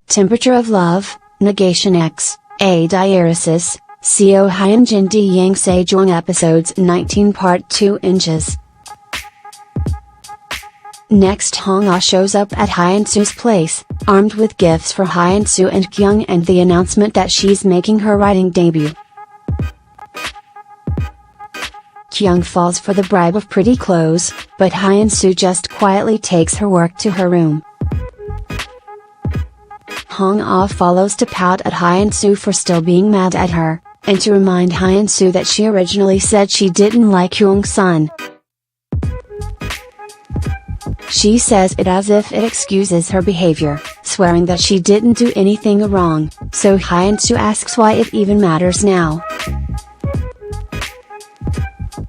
Temperature of Love, Negation X, A Diaresis, Seo Hyun Jin D Yang Se-jong Episodes 19 Part 2 Inches. Next, Hong-ah shows up at Hyun-soo's place, armed with gifts for Hyun-soo and Kyung and the announcement that she's making her writing debut. Kyung falls for the bribe of pretty clothes, but Hyun-soo just quietly takes her work to her room. Hong-ah follows to pout at Hyun-soo for still being mad at her, and to remind Hyun-soo that she originally said she didn't like Jung-sun. She says it as if it excuses her behavior, swearing that she didn't do anything wrong, so Hyun-soo asks why it even matters now.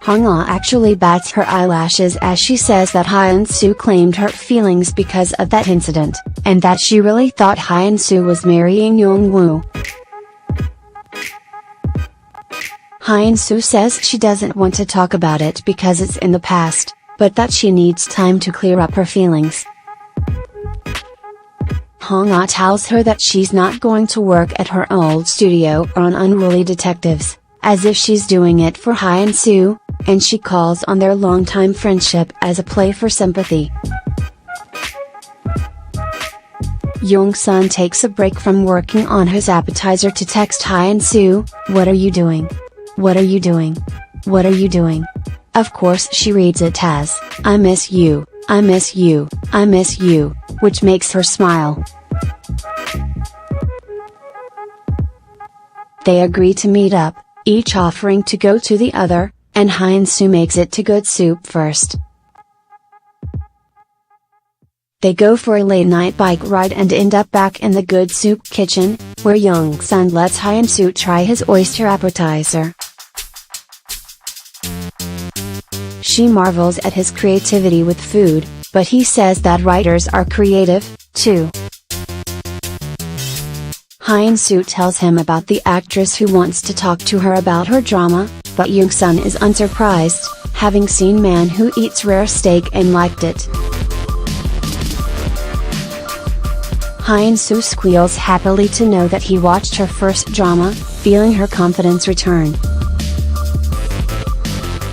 Hong-ah actually bats her eyelashes as she says that Hyun-soo claimed hurt feelings because of that incident, and that she really thought Hyun-soo was marrying Young-woo. Hyun-soo says she doesn't want to talk about it because it's in the past, but that she needs time to clear up her feelings. Hong-ah tells her that she's not going to work at her old studio or on Unruly Detectives, as if she's doing it for Hyun-soo, and she calls on their longtime friendship as a play for sympathy. Jung-sun takes a break from working on his appetizer to text Hyun-soo, "What are you doing? What are you doing? What are you doing?" Of course she reads it as, "I miss you, I miss you, I miss you," which makes her smile. They agree to meet up, each offering to go to the other, and Hyun-soo makes it to Good Soup first. They go for a late-night bike ride and end up back in the Good Soup kitchen, where Jung-sun lets Hyun-soo try his oyster appetizer. She marvels at his creativity with food, but he says that writers are creative, too. Hyun-soo tells him about the actress who wants to talk to her about her drama, but Jung-sun is unsurprised, having seen Man Who Eats Rare Steak and liked it. Hyun-soo squeals happily to know that he watched her first drama, feeling her confidence return.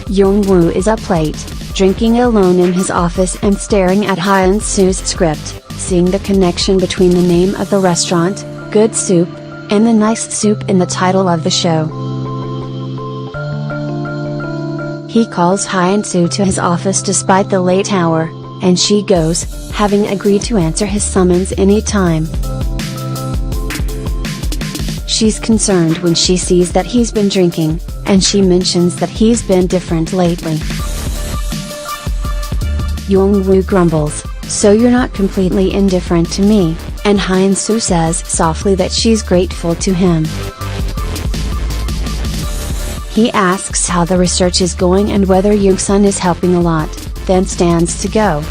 Young-woo is up late, drinking alone in his office and staring at Hyun-soo's script, seeing the connection between the name of the restaurant, Good Soup, and the nice soup in the title of the show. He calls Hyun-soo to his office despite the late hour, and she goes, having agreed to answer his summons any time. She's concerned when she sees that he's been drinking, and she mentions that he's been different lately. Young-woo grumbles, "So you're not completely indifferent to me," and Hyun-soo says softly that she's grateful to him. He asks how the research is going and whether Jung-sun is helping a lot, then stands to go.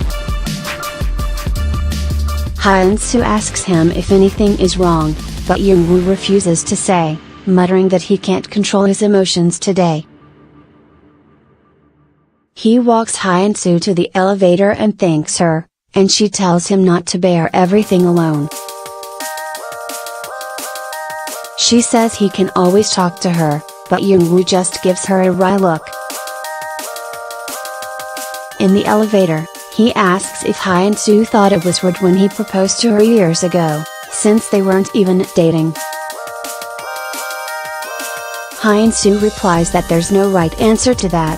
Hyun-soo asks him if anything is wrong, but Young-woo refuses to say, muttering that he can't control his emotions today. He walks Hyun-soo to the elevator and thanks her, and she tells him not to bear everything alone. She says he can always talk to her, but Young-woo just gives her a wry look. In the elevator, he asks if Hyun-soo thought it was rude when he proposed to her years ago, since they weren't even dating. Hyun-soo replies that there's no right answer to that.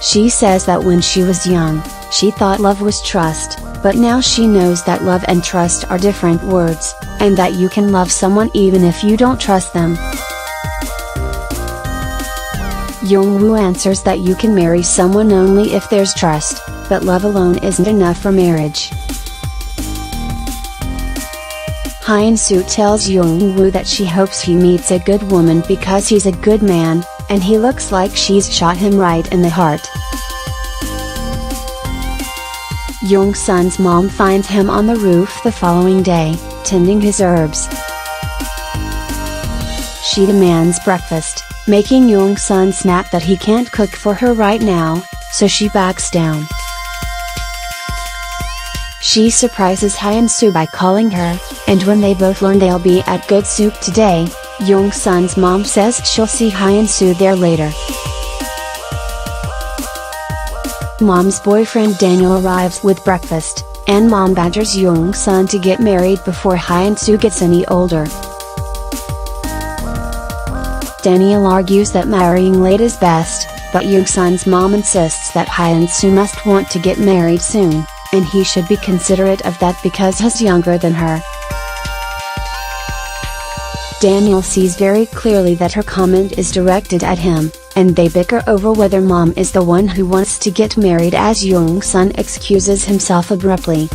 She says that when she was young, she thought love was trust, but now she knows that love and trust are different words, and that you can love someone even if you don't trust them. Young-woo answers that you can marry someone only if there's trust, but love alone isn't enough for marriage. Hyun-soo tells Young-woo that she hopes he meets a good woman because he's a good man, and he looks like she's shot him right in the heart. Jung-sun's mom finds him on the roof the following day, tending his herbs. She demands breakfast, making Jung-sun snap that he can't cook for her right now, so she backs down. She surprises Hyun-soo by calling her, and when they both learn they'll be at Good Soup today, Jung-sun's mom says she'll see Hyun-soo there later. Mom's boyfriend Daniel arrives with breakfast, and mom badgers Jung-sun to get married before Hyun-soo gets any older. Daniel argues that marrying late is best, but Jung-sun's mom insists that Hyun-soo must want to get married soon, and he should be considerate of that because he's younger than her. Daniel sees very clearly that her comment is directed at him, and they bicker over whether mom is the one who wants to get married as Jung-sun excuses himself abruptly.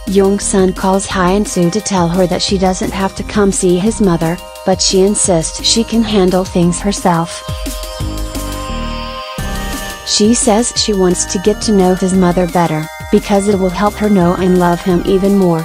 Jung-sun calls Hyun-soo to tell her that she doesn't have to come see his mother, but she insists she can handle things herself. She says she wants to get to know his mother better, because it will help her know and love him even more.